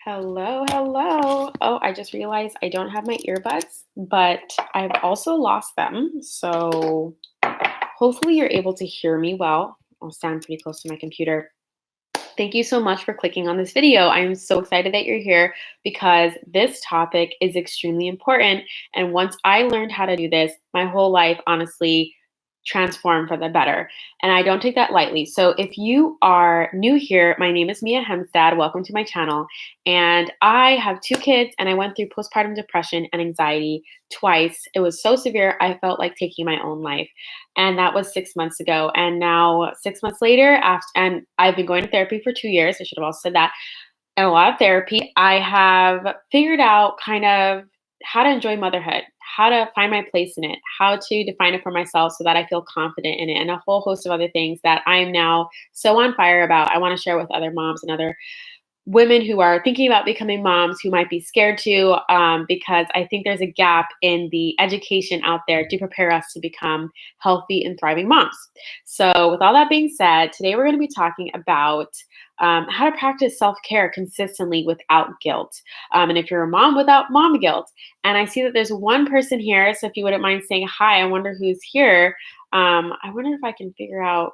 Hello, hello. Oh, I just realized I don't have my earbuds, but I've also lost them. So hopefully you're able to hear me well. I'll stand pretty close to my computer. Thank you so much for clicking on this video. I'm so excited that you're here because this topic is extremely important. And once I learned how to do this, my whole life honestly transformed for the better. And I don't take that lightly. So if you are new here, my name is Mia Hemstad. Welcome to my channel. And I have two kids and I went through postpartum depression and anxiety twice. It was so severe, I felt like taking my own life. And that was 6 months ago. And now 6 months later, and I've been going to therapy for 2 years. I should have also said that. And a lot of therapy, I have figured out kind of how to enjoy motherhood, how to find my place in it, how to define it for myself so that I feel confident in it, and a whole host of other things that I am now so on fire about. I want to share with other moms and other women who are thinking about becoming moms who might be scared to, because I think there's a gap in the education out there to prepare us to become healthy and thriving moms. So, with all that being said, today we're going to be talking about how to practice self care consistently without guilt. And if you're a mom without mom guilt, and I see that there's one person here, so if you wouldn't mind saying hi, I wonder who's here. I wonder if I can figure out.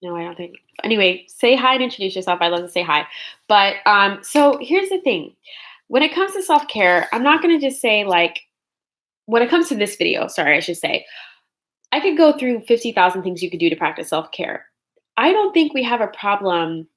No, I don't think. Anyway, say hi and introduce yourself. I love to say hi. But so here's the thing. When it comes to self-care, I'm not going to just say like when it comes to this video, sorry, I should say, I could go through 50,000 things you could do to practice self-care. I don't think we have a problem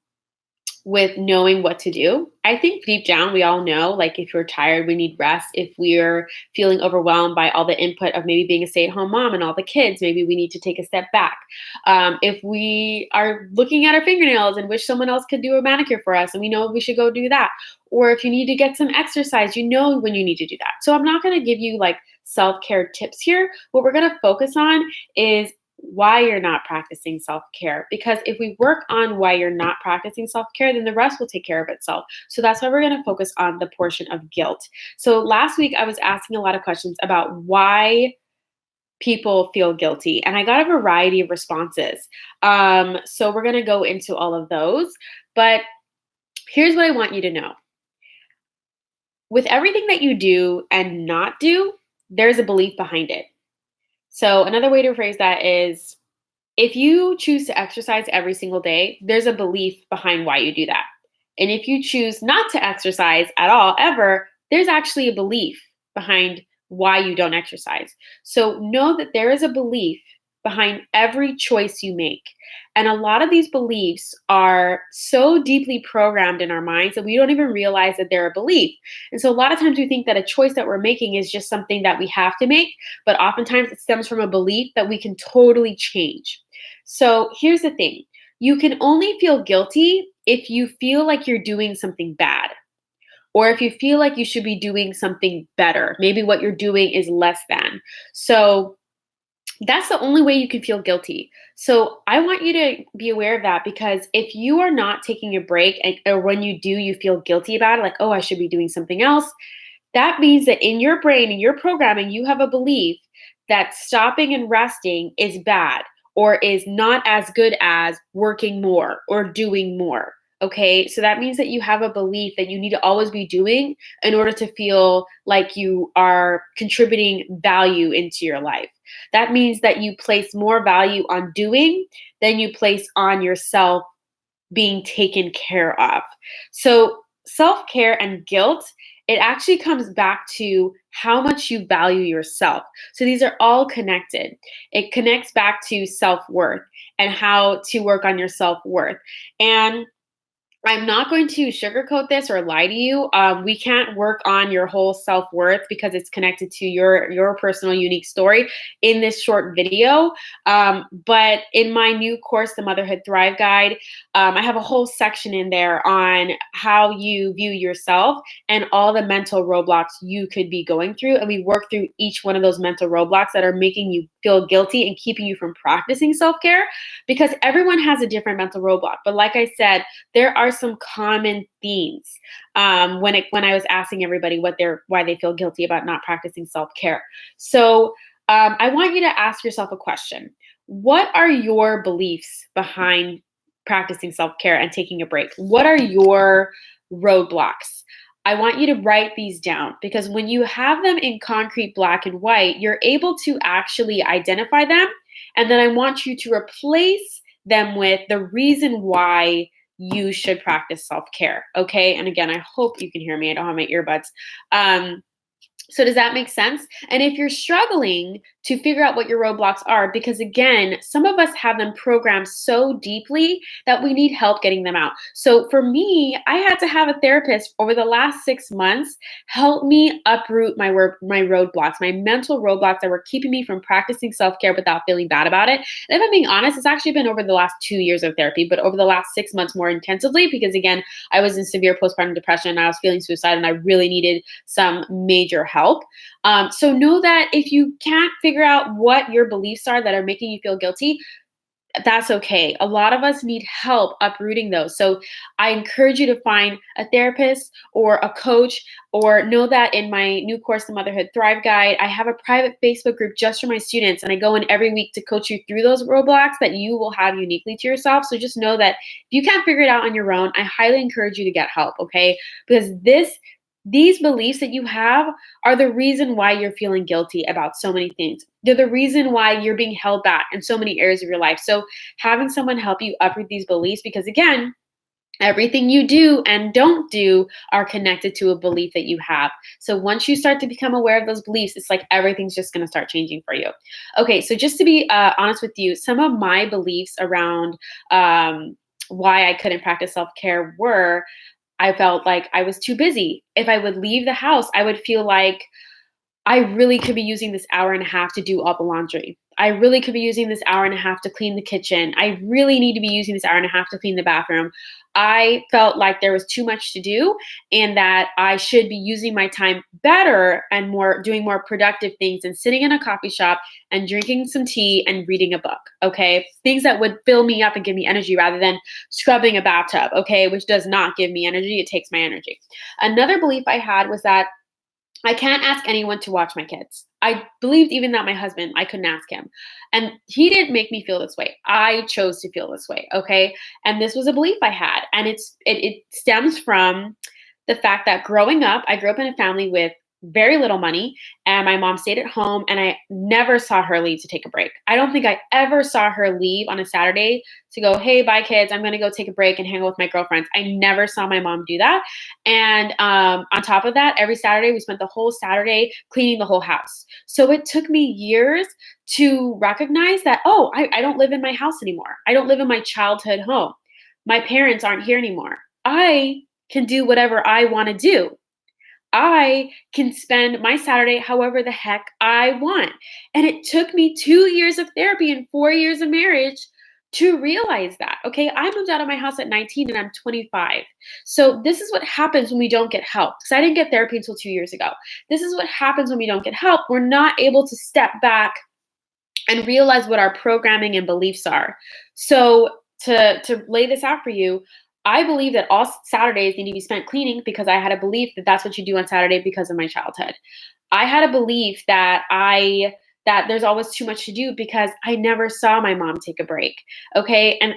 with knowing what to do. I think deep down we all know, like if we're tired, we need rest. If we're feeling overwhelmed by all the input of maybe being a stay-at-home mom and all the kids, maybe we need to take a step back. If we are looking at our fingernails and wish someone else could do a manicure for us and we know we should go do that. Or if you need to get some exercise, you know when you need to do that. So I'm not going to give you like self-care tips here. What we're going to focus on is why you're not practicing self-care. Because if we work on why you're not practicing self-care, then the rest will take care of itself. So that's why we're going to focus on the portion of guilt. So last week I was asking a lot of questions about why people feel guilty, and I got a variety of responses. So we're going to go into all of those. But here's what I want you to know. With everything that you do and not do, there's a belief behind it. So another way to phrase that is if you choose to exercise every single day, there's a belief behind why you do that. And if you choose not to exercise at all, ever, there's actually a belief behind why you don't exercise. So know that there is a belief behind every choice you make. And a lot of these beliefs are so deeply programmed in our minds that we don't even realize that they're a belief. And so a lot of times we think that a choice that we're making is just something that we have to make, but oftentimes it stems from a belief that we can totally change. So here's the thing. You can only feel guilty if you feel like you're doing something bad, or if you feel like you should be doing something better. Maybe what you're doing is less than. So that's the only way you can feel guilty. So I want you to be aware of that, because if you are not taking a break, or when you do, you feel guilty about it, like, oh, I should be doing something else, that means that in your brain, in your programming, you have a belief that stopping and resting is bad or is not as good as working more or doing more. Okay, so that means that you have a belief that you need to always be doing in order to feel like you are contributing value into your life. That means that you place more value on doing than you place on yourself being taken care of. So self-care and guilt, it actually comes back to how much you value yourself. So these are all connected. It connects back to self-worth and how to work on your self-worth. And I'm not going to sugarcoat this or lie to you. We can't work on your whole self-worth because it's connected to your personal unique story in this short video. But in my new course, the Motherhood Thrive Guide, I have a whole section in there on how you view yourself and all the mental roadblocks you could be going through. And we work through each one of those mental roadblocks that are making you feel guilty and keeping you from practicing self-care, because everyone has a different mental roadblock. But like I said, there are some common themes when I was asking everybody why they feel guilty about not practicing self-care. So I want you to ask yourself a question. What are your beliefs behind practicing self-care and taking a break? What are your roadblocks? I want you to write these down because when you have them in concrete black and white, you're able to actually identify them. And then I want you to replace them with the reason why you should practice self-care. Okay. And again, I hope you can hear me. I don't have my earbuds. So does that make sense? And if you're struggling to figure out what your roadblocks are, because again, some of us have them programmed so deeply that we need help getting them out. So for me, I had to have a therapist over the last 6 months help me uproot my roadblocks, my mental roadblocks that were keeping me from practicing self-care without feeling bad about it. And if I'm being honest, it's actually been over the last 2 years of therapy, but over the last 6 months more intensively, because again, I was in severe postpartum depression and I was feeling suicidal and I really needed some major help. So know that if you can't figure out what your beliefs are that are making you feel guilty, that's okay. A lot of us need help uprooting those. So I encourage you to find a therapist or a coach, or know that in my new course, the Motherhood Thrive Guide, I have a private Facebook group just for my students. And I go in every week to coach you through those roadblocks that you will have uniquely to yourself. So just know that if you can't figure it out on your own, I highly encourage you to get help, okay? Because these beliefs that you have are the reason why you're feeling guilty about so many things. They're the reason why you're being held back in so many areas of your life. So having someone help you uproot these beliefs, because again, everything you do and don't do are connected to a belief that you have. So once you start to become aware of those beliefs, it's like everything's just going to start changing for you. Okay, so just to be honest with you, some of my beliefs around why I couldn't practice self-care were, I felt like I was too busy. If I would leave the house, I would feel like I really could be using this hour and a half to do all the laundry. I really could be using this hour and a half to clean the kitchen. I really need to be using this hour and a half to clean the bathroom. I felt like there was too much to do and that I should be using my time better and doing more productive things than sitting in a coffee shop and drinking some tea and reading a book, okay? Things that would fill me up and give me energy rather than scrubbing a bathtub, okay, which does not give me energy. It takes my energy. Another belief I had was that I can't ask anyone to watch my kids. I believed even that my husband, I couldn't ask him. And he didn't make me feel this way. I chose to feel this way, okay? And this was a belief I had. And it stems from the fact that growing up, I grew up in a family with very little money, and my mom stayed at home, and I never saw her leave to take a break. I don't think I ever saw her leave on a Saturday to go, hey, bye kids, I'm gonna go take a break and hang out with my girlfriends. I never saw my mom do that. And on top of that, every Saturday we spent the whole Saturday cleaning the whole house. So it took me years to recognize that, oh, I don't live in my house anymore. I don't live in my childhood home. My parents aren't here anymore. I can do whatever I want to do. I can spend my Saturday however the heck I want. And it took me 2 years of therapy and 4 years of marriage to realize that. Okay, I moved out of my house at 19 and I'm 25. So this is what happens when we don't get help. Because I didn't get therapy until 2 years ago. This is what happens when we don't get help. We're not able to step back and realize what our programming and beliefs are. So to lay this out for you, I believe that all Saturdays need to be spent cleaning because I had a belief that that's what you do on Saturday because of my childhood. I had a belief that there's always too much to do because I never saw my mom take a break. Okay? And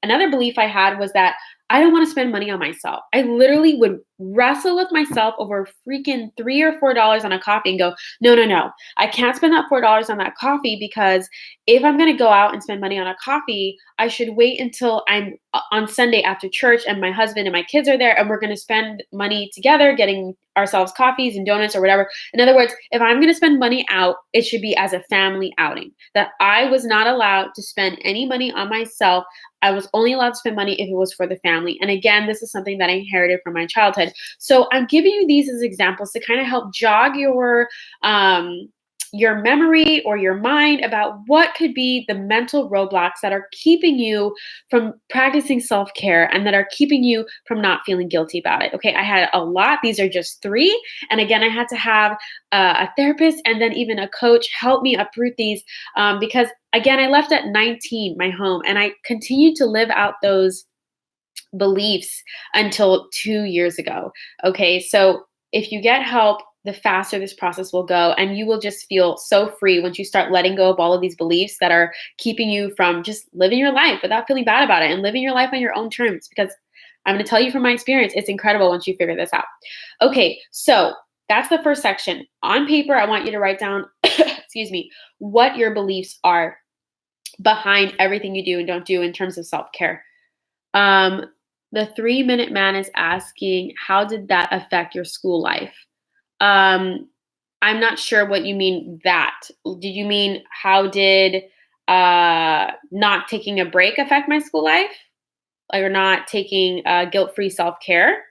another belief I had was that I don't want to spend money on myself. I literally would wrestle with myself over freaking $3 or $4 on a coffee and go, no, no, no. I can't spend that $4 on that coffee because if I'm going to go out and spend money on a coffee, I should wait until I'm on Sunday after church and my husband and my kids are there and we're going to spend money together getting ourselves coffees and donuts or whatever. In other words, if I'm going to spend money out, it should be as a family outing. That I was not allowed to spend any money on myself. I was only allowed to spend money if it was for the family. And again, this is something that I inherited from my childhood. So I'm giving you these as examples to kind of help jog your memory or your mind about what could be the mental roadblocks that are keeping you from practicing self-care and that are keeping you from not feeling guilty about it. Okay, I had a lot. These are just 3. And again, I had to have a therapist and then even a coach help me uproot these because again, I left at 19 my home and I continued to live out those beliefs until 2 years ago. Okay, so if you get help, the faster this process will go. And you will just feel so free once you start letting go of all of these beliefs that are keeping you from just living your life without feeling bad about it and living your life on your own terms. Because I'm going to tell you from my experience, it's incredible once you figure this out. Okay, so that's the first section. On paper, I want you to write down, excuse me, what your beliefs are behind everything you do and don't do in terms of self-care. The 3-minute man is asking, how did that affect your school life? I'm not sure what you mean that. Did you mean how did not taking a break affect my school life? Like, or not taking guilt-free self-care?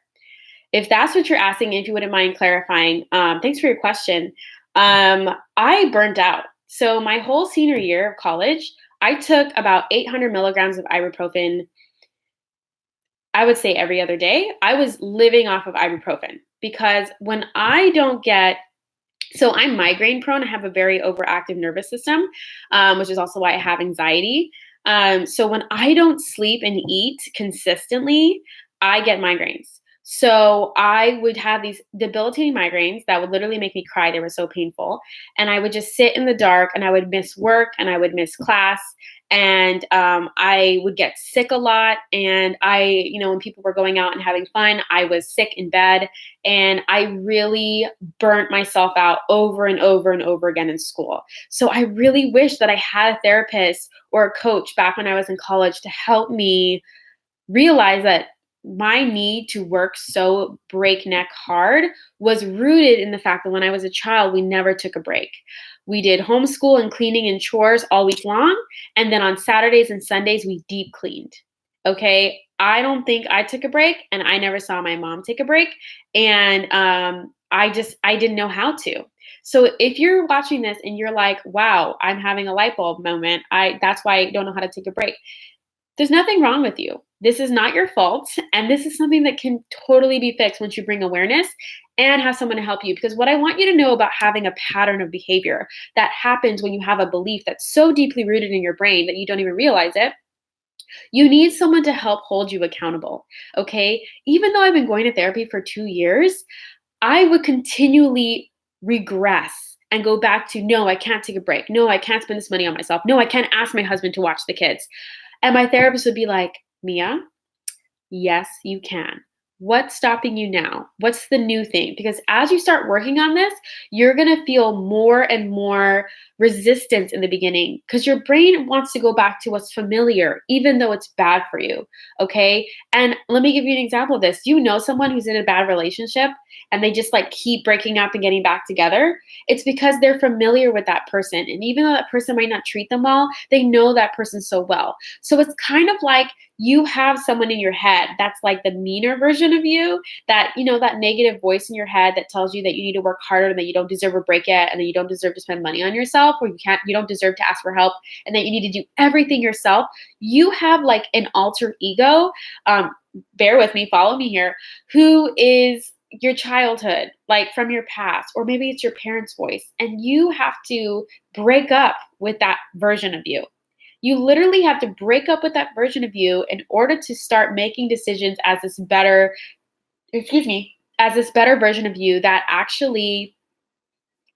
If that's what you're asking, if you wouldn't mind clarifying, thanks for your question. I burned out. So my whole senior year of college, I took about 800 milligrams of ibuprofen, I would say every other day. I was living off of ibuprofen because when I don't get, so I'm migraine prone. I have a very overactive nervous system, which is also why I have anxiety. So when I don't sleep and eat consistently, I get migraines. So I would have these debilitating migraines that would literally make me cry. They were so painful. And I would just sit in the dark and I would miss work and I would miss class. And I would get sick a lot. And when people were going out and having fun, I was sick in bed. And I really burnt myself out over and over and over again in school. So I really wish that I had a therapist or a coach back when I was in college to help me realize that my need to work so breakneck hard was rooted in the fact that when I was a child, we never took a break. We did homeschool and cleaning and chores all week long. And then on Saturdays and Sundays, we deep cleaned. Okay. I don't think I took a break, and I never saw my mom take a break. And I didn't know how to. So if you're watching this and you're like, wow, I'm having a light bulb moment, that's why I don't know how to take a break. There's nothing wrong with you. This is not your fault. And this is something that can totally be fixed once you bring awareness and have someone to help you. Because what I want you to know about having a pattern of behavior that happens when you have a belief that's so deeply rooted in your brain that you don't even realize it, you need someone to help hold you accountable. Okay. Even though I've been going to therapy for 2 years, I would continually regress and go back to, no, I can't take a break. No, I can't spend this money on myself. No, I can't ask my husband to watch the kids. And my therapist would be like, Mia, yes, you can. What's stopping you now? What's the new thing? Because as you start working on this, you're going to feel more and more resistance in the beginning because your brain wants to go back to what's familiar, even though it's bad for you. Okay. And let me give you an example of this. Do you know someone who's in a bad relationship and they just like keep breaking up and getting back together? It's because they're familiar with that person. And even though that person might not treat them well, they know that person so well. So it's kind of like you have someone in your head that's like the meaner version of you, that, that negative voice in your head that tells you that you need to work harder and that you don't deserve a break yet and that you don't deserve to spend money on yourself, or you don't deserve to ask for help, and that you need to do everything yourself. You have like an alter ego, bear with me, follow me here, who is your childhood, like from your past, or maybe it's your parents' voice, and you have to break up with that version of you. You literally have to break up with that version of you in order to start making decisions as this better version of you that actually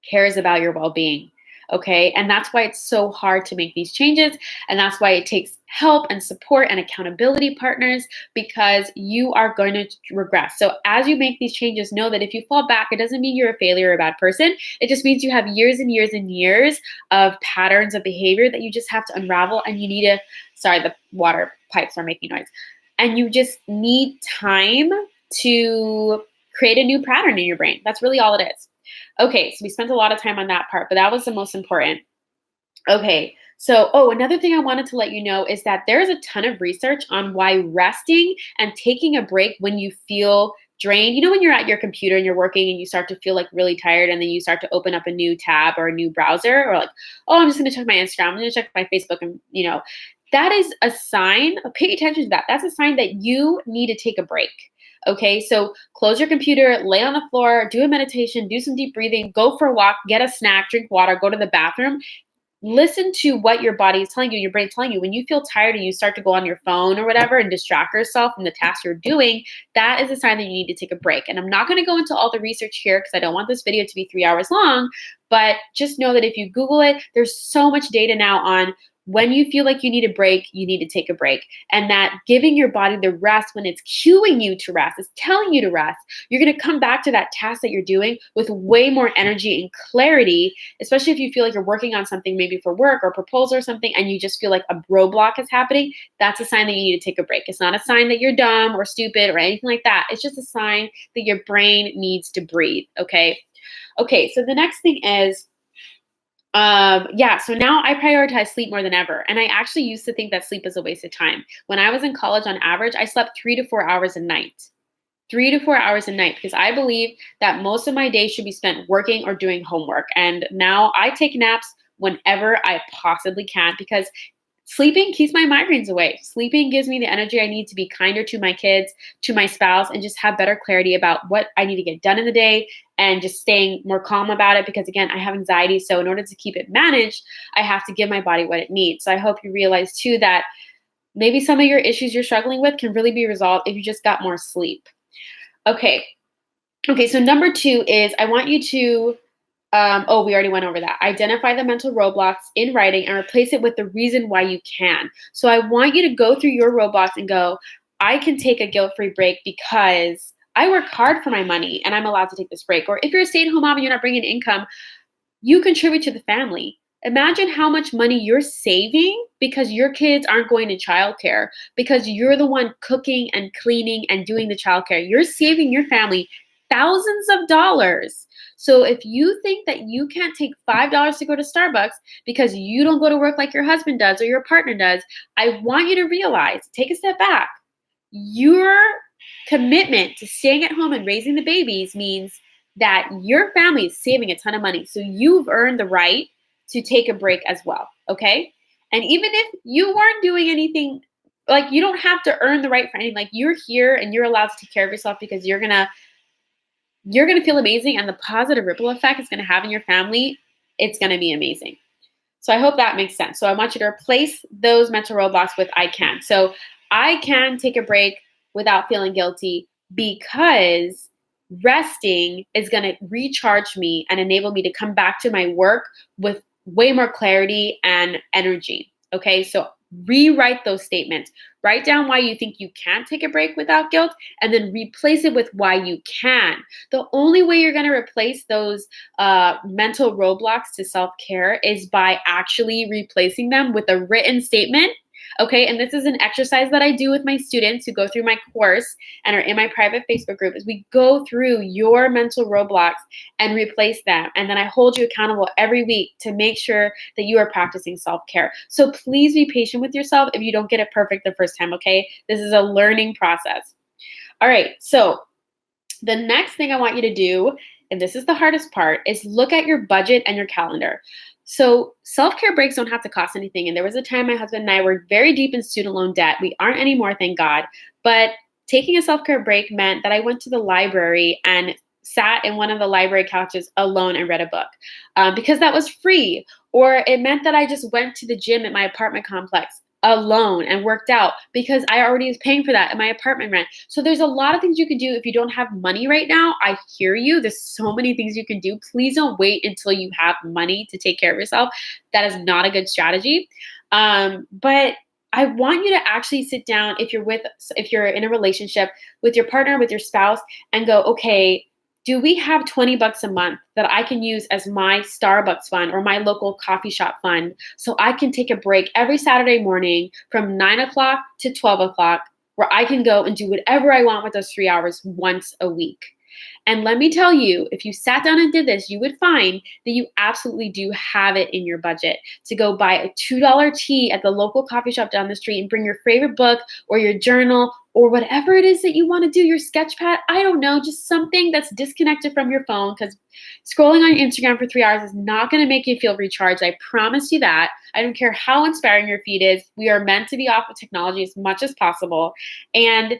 cares about your well-being. Okay. And that's why it's so hard to make these changes. And that's why it takes help and support and accountability partners, because you are going to regress. So as you make these changes, know that if you fall back, it doesn't mean you're a failure or a bad person. It just means you have years and years and years of patterns of behavior that you just have to unravel. And you need to, sorry, the water pipes are making noise. And you just need time to create a new pattern in your brain. That's really all it is. Okay, so we spent a lot of time on that part, but that was the most important. Okay, so, another thing I wanted to let you know is that there's a ton of research on why resting and taking a break when you feel drained, when you're at your computer and you're working and you start to feel like really tired, and then you start to open up a new tab or a new browser, or like, I'm just going to check my Instagram, I'm going to check my Facebook, and that is a sign. Pay attention to that. That's a sign that you need to take a break. Okay, so close your computer, lay on the floor, do a meditation, do some deep breathing, go for a walk, get a snack, drink water, go to the bathroom. listen to what your body is telling you, your brain's telling you. When you feel tired and you start to go on your phone or whatever and distract yourself from the task you're doing, that is a sign that you need to take a break. And I'm not going to go into all the research here because I don't want this video to be 3 hours long, but just know that if you Google it, there's so much data now on when you feel like you need a break, you need to take a break. And that giving your body the rest when it's cueing you to rest, it's telling you to rest, you're going to come back to that task that you're doing with way more energy and clarity, especially if you feel like you're working on something maybe for work or proposal or something, and you just feel like a roadblock is happening. That's a sign that you need to take a break. It's not a sign that you're dumb or stupid or anything like that. It's just a sign that your brain needs to breathe. Okay. Okay. So the next thing is, so now I prioritize sleep more than ever. And I actually used to think that sleep is a waste of time. When I was in college, on average, I slept 3 to 4 hours a night. 3 to 4 hours a night, because I believe that most of my day should be spent working or doing homework. And now I take naps whenever I possibly can, because sleeping keeps my migraines away. Sleeping gives me the energy I need to be kinder to my kids, to my spouse, and just have better clarity about what I need to get done in the day and just staying more calm about it. Because again, I have anxiety. So in order to keep it managed, I have to give my body what it needs. So I hope you realize too that maybe some of your issues you're struggling with can really be resolved if you just got more sleep. Okay. Okay. So number 2 is I want you to, we already went over that. Identify the mental roadblocks in writing and replace it with the reason why you can. So I want you to go through your roadblocks and go, I can take a guilt-free break because I work hard for my money and I'm allowed to take this break. Or if you're a stay-at-home mom and you're not bringing income, you contribute to the family. Imagine how much money you're saving because your kids aren't going to childcare, because you're the one cooking and cleaning and doing the childcare. You're saving your family thousands of dollars. So if you think that you can't take $5 to go to Starbucks because you don't go to work like your husband does or your partner does, I want you to realize, take a step back. Your commitment to staying at home and raising the babies means that your family is saving a ton of money. So you've earned the right to take a break as well. Okay. And even if you weren't doing anything, like you don't have to earn the right for anything. Like you're here and you're allowed to take care of yourself because you're gonna feel amazing, and the positive ripple effect it's gonna have in your family, it's gonna be amazing. So I hope that makes sense. So I want you to replace those mental roadblocks with I can. So I can take a break without feeling guilty because resting is going to recharge me and enable me to come back to my work with way more clarity and energy. Okay, so rewrite those statements. Write down why you think you can't take a break without guilt, and then replace it with why you can. The only way you're going to replace those mental roadblocks to self-care is by actually replacing them with a written statement. Okay, and this is an exercise that I do with my students who go through my course and are in my private Facebook group, is we go through your mental roadblocks and replace them. And then I hold you accountable every week to make sure that you are practicing self-care. So please be patient with yourself if you don't get it perfect the first time, okay? This is a learning process. All right, so the next thing I want you to do, and this is the hardest part, is look at your budget and your calendar. So self-care breaks don't have to cost anything. And there was a time my husband and I were very deep in student loan debt. We aren't anymore, thank God. But taking a self-care break meant that I went to the library and sat in one of the library couches alone and read a book because that was free. Or it meant that I just went to the gym at my apartment complex alone and worked out because I already was paying for that in my apartment rent. So there's a lot of things you can do if you don't have money right now. I hear you. There's so many things you can do. Please don't wait until you have money to take care of yourself. That is not a good strategy. But I want you to actually sit down if you're in a relationship with your partner, with your spouse, and go, okay, do we have $20 a month that I can use as my Starbucks fund or my local coffee shop fund so I can take a break every Saturday morning from 9 o'clock to 12 o'clock where I can go and do whatever I want with those 3 hours once a week? And let me tell you, if you sat down and did this, you would find that you absolutely do have it in your budget to go buy a $2 tea at the local coffee shop down the street and bring your favorite book or your journal or whatever it is that you want to do, your sketch pad, I don't know, just something that's disconnected from your phone, because scrolling on Instagram for 3 hours is not going to make you feel recharged. I promise you that. I don't care how inspiring your feed is. We are meant to be off of technology as much as possible. And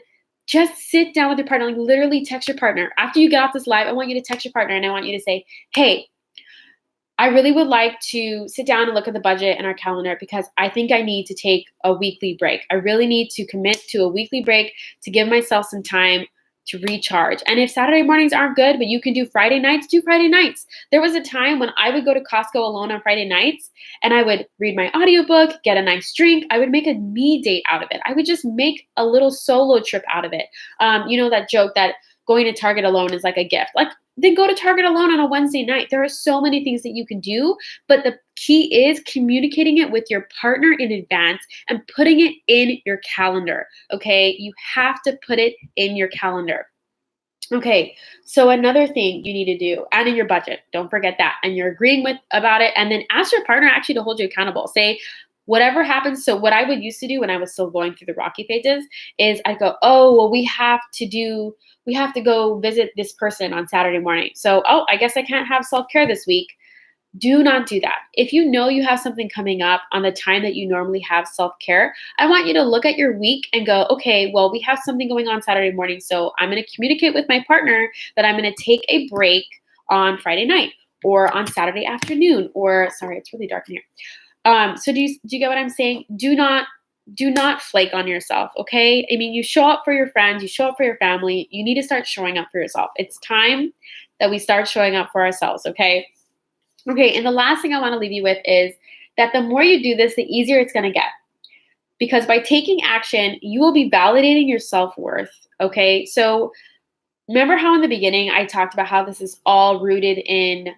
just sit down with your partner, like literally text your partner. After you get off this live, I want you to text your partner and I want you to say, hey, I really would like to sit down and look at the budget and our calendar because I think I need to take a weekly break. I really need to commit to a weekly break to give myself some time to recharge. And if Saturday mornings aren't good, but you can do Friday nights, do Friday nights. There was a time when I would go to Costco alone on Friday nights and I would read my audiobook, get a nice drink. I would make a me date out of it. I would just make a little solo trip out of it. That joke that going to Target alone is like a gift. Like, then go to Target alone on a Wednesday night. There are so many things that you can do, but the key is communicating it with your partner in advance and putting it in your calendar, okay? You have to put it in your calendar. Okay, so another thing you need to do, and in your budget, don't forget that, and you're agreeing with about it, and then ask your partner actually to hold you accountable. Say, whatever happens. So what I would used to do when I was still going through the rocky phases is I go, oh, well, we have to go visit this person on Saturday morning. So, oh, I guess I can't have self-care this week. Do not do that. If you know you have something coming up on the time that you normally have self-care, I want you to look at your week and go, okay, well, we have something going on Saturday morning. So I'm going to communicate with my partner that I'm going to take a break on Friday night or on Saturday afternoon, or sorry, it's really dark in here. So do you get what I'm saying? Do not flake on yourself, okay? I mean, you show up for your friends, you show up for your family. You need to start showing up for yourself. It's time that we start showing up for ourselves, okay? Okay, and the last thing I want to leave you with is that the more you do this, the easier it's going to get. Because by taking action, you will be validating your self-worth, okay? So remember how in the beginning I talked about how this is all rooted in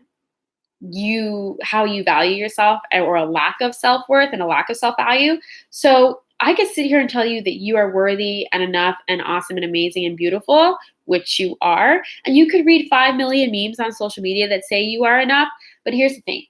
how you value yourself, or a lack of self-worth and a lack of self-value. So I could sit here and tell you that you are worthy and enough and awesome and amazing and beautiful, which you are. And you could read 5 million memes on social media that say you are enough. But here's the thing.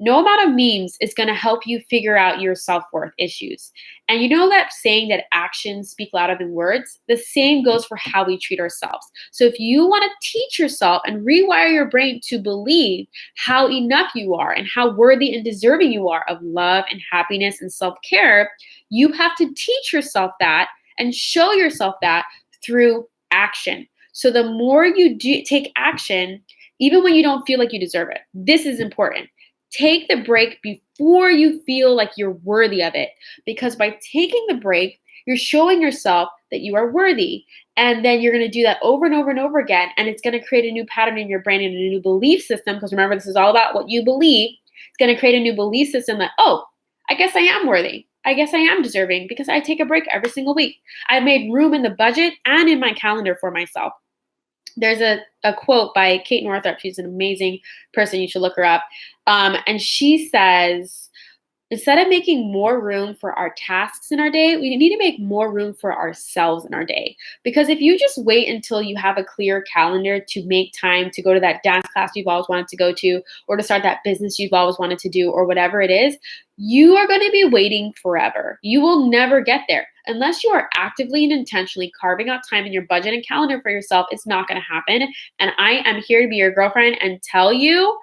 No amount of memes is going to help you figure out your self-worth issues. And you know that saying that actions speak louder than words? The same goes for how we treat ourselves. So if you want to teach yourself and rewire your brain to believe how enough you are and how worthy and deserving you are of love and happiness and self-care, you have to teach yourself that and show yourself that through action. So the more you take action, even when you don't feel like you deserve it, this is important. Take the break before you feel like you're worthy of it, because by taking the break, you're showing yourself that you are worthy. And then you're going to do that over and over and over again. And it's going to create a new pattern in your brain and a new belief system. Because remember, this is all about what you believe. It's going to create a new belief system that, oh, I guess I am worthy. I guess I am deserving because I take a break every single week. I've made room in the budget and in my calendar for myself. There's a quote by Kate Northrup. She's an amazing person. You should look her up. And she says, instead of making more room for our tasks in our day, we need to make more room for ourselves in our day. Because if you just wait until you have a clear calendar to make time to go to that dance class you've always wanted to go to, or to start that business you've always wanted to do, or whatever it is, you are going to be waiting forever. You will never get there. Unless you are actively and intentionally carving out time in your budget and calendar for yourself, it's not going to happen. And I am here to be your girlfriend and tell you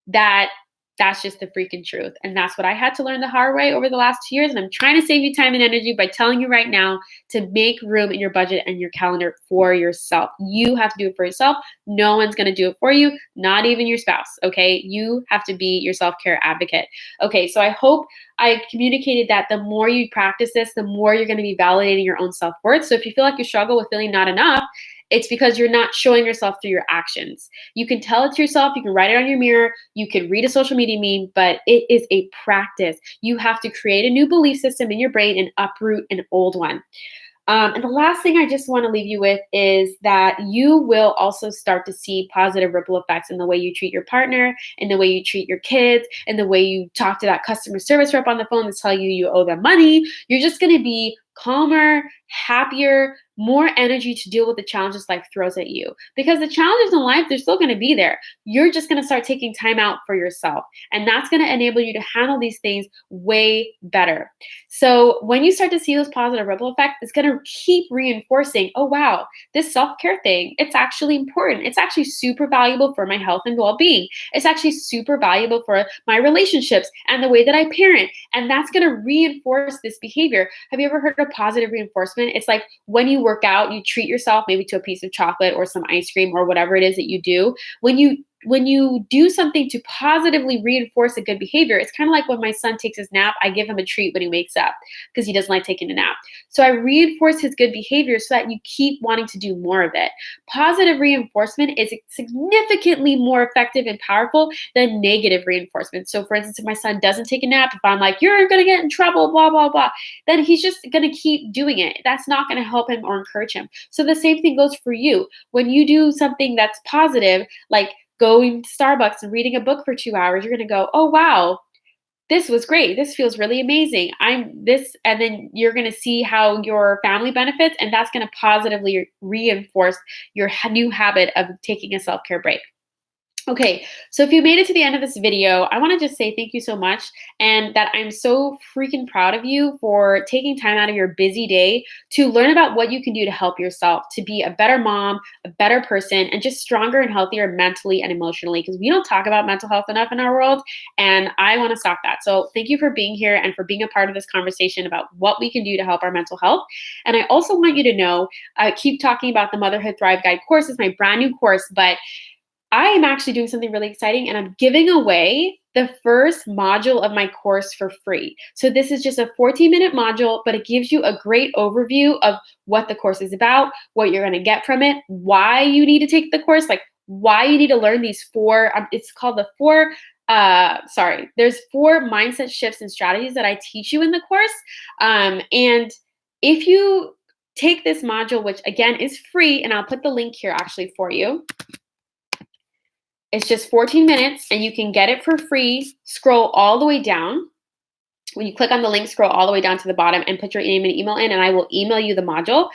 that that's just the freaking truth. And that's what I had to learn the hard way over the last 2 years. And I'm trying to save you time and energy by telling you right now to make room in your budget and your calendar for yourself. You have to do it for yourself. No one's going to do it for you, not even your spouse. Okay. You have to be your self-care advocate. Okay. So I hope I communicated that the more you practice this, the more you're going to be validating your own self-worth. So if you feel like you struggle with feeling not enough, it's because you're not showing yourself through your actions. You can tell it to yourself. You can write it on your mirror. You can read a social media meme, but it is a practice. You have to create a new belief system in your brain and uproot an old one. And the last thing I just want to leave you with is that you will also start to see positive ripple effects in the way you treat your partner, in the way you treat your kids, in the way you talk to that customer service rep on the phone to tell you you owe them money. You're just going to be calmer, happier, more energy to deal with the challenges life throws at you. Because the challenges in life, they're still going to be there. You're just going to start taking time out for yourself. And that's going to enable you to handle these things way better. So when you start to see those positive ripple effects, it's going to keep reinforcing, oh, wow, this self-care thing, it's actually important. It's actually super valuable for my health and well-being. It's actually super valuable for my relationships and the way that I parent. And that's going to reinforce this behavior. Have you ever heard of positive reinforcement? It's like when you work out, you treat yourself maybe to a piece of chocolate or some ice cream or whatever it is that you do. When when you do something to positively reinforce a good behavior, it's kind of like when my son takes his nap, I give him a treat when he wakes up because he doesn't like taking a nap. So I reinforce his good behavior so that you keep wanting to do more of it. Positive reinforcement is significantly more effective and powerful than negative reinforcement. So for instance, if my son doesn't take a nap, if I'm like, you're going to get in trouble, blah, blah, blah, then he's just going to keep doing it. That's not going to help him or encourage him. So the same thing goes for you. When you do something that's positive, like going to Starbucks and reading a book for 2 hours, you're going to go, oh, wow, this was great. This feels really amazing. And then you're going to see how your family benefits, and that's going to positively reinforce your new habit of taking a self-care break. Okay, so if you made it to the end of this video, I want to just say thank you so much, and that I'm so freaking proud of you for taking time out of your busy day to learn about what you can do to help yourself to be a better mom, a better person, and just stronger and healthier mentally and emotionally, because we don't talk about mental health enough in our world, and I want to stop that. So thank you for being here and for being a part of this conversation about what we can do to help our mental health. And I also want you to know, I keep talking about the Motherhood Thrive Guide course. It's my brand new course, but I am actually doing something really exciting, and I'm giving away the first module of my course for free. So this is just a 14-minute module, but it gives you a great overview of what the course is about, what you're going to get from it, why you need to take the course, like why you need to learn these four, it's called the there's 4 mindset shifts and strategies that I teach you in the course. And if you take this module, which again is free, and I'll put the link here actually for you. It's just 14 minutes and you can get it for free. Scroll all the way down. When you click on the link, scroll all the way down to the bottom and put your name and email in, and I will email you the module.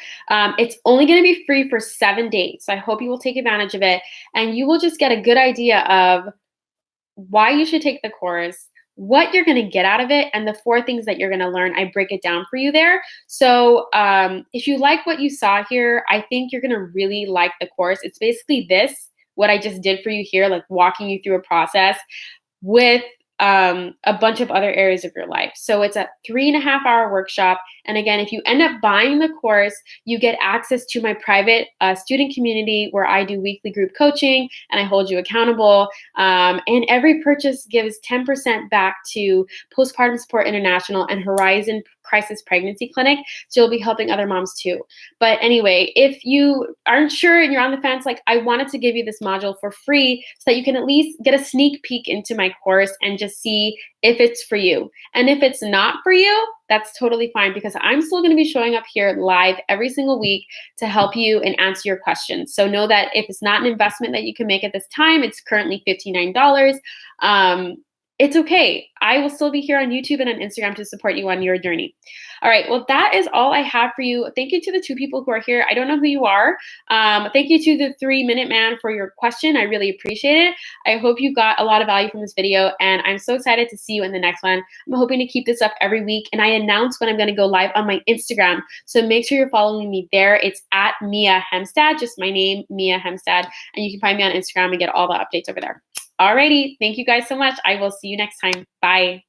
It's only going to be free for 7 days. So I hope you will take advantage of it, and you will just get a good idea of why you should take the course, what you're going to get out of it, and the 4 things that you're going to learn. I break it down for you there. So if you like what you saw here, I think you're going to really like the course. It's basically what I just did for you here, like walking you through a process with a bunch of other areas of your life. So it's a 3.5-hour workshop. And again, if you end up buying the course, you get access to my private student community where I do weekly group coaching and I hold you accountable. And every purchase gives 10% back to Postpartum Support International and Horizon Crisis Pregnancy Clinic. So you'll be helping other moms too. But anyway, if you aren't sure and you're on the fence, like I wanted to give you this module for free so that you can at least get a sneak peek into my course and just see if it's for you. And if it's not for you, that's totally fine, because I'm still going to be showing up here live every single week to help you and answer your questions. So know that if it's not an investment that you can make at this time, it's currently $59. It's okay. I will still be here on YouTube and on Instagram to support you on your journey. All right. Well, that is all I have for you. Thank you to the 2 people who are here. I don't know who you are. Thank you to the 3-minute man for your question. I really appreciate it. I hope you got a lot of value from this video, and I'm so excited to see you in the next one. I'm hoping to keep this up every week, and I announce when I'm going to go live on my Instagram. So make sure you're following me there. It's at Mia Hemstad, just my name, Mia Hemstad, and you can find me on Instagram and get all the updates over there. Alrighty. Thank you guys so much. I will see you next time. Bye.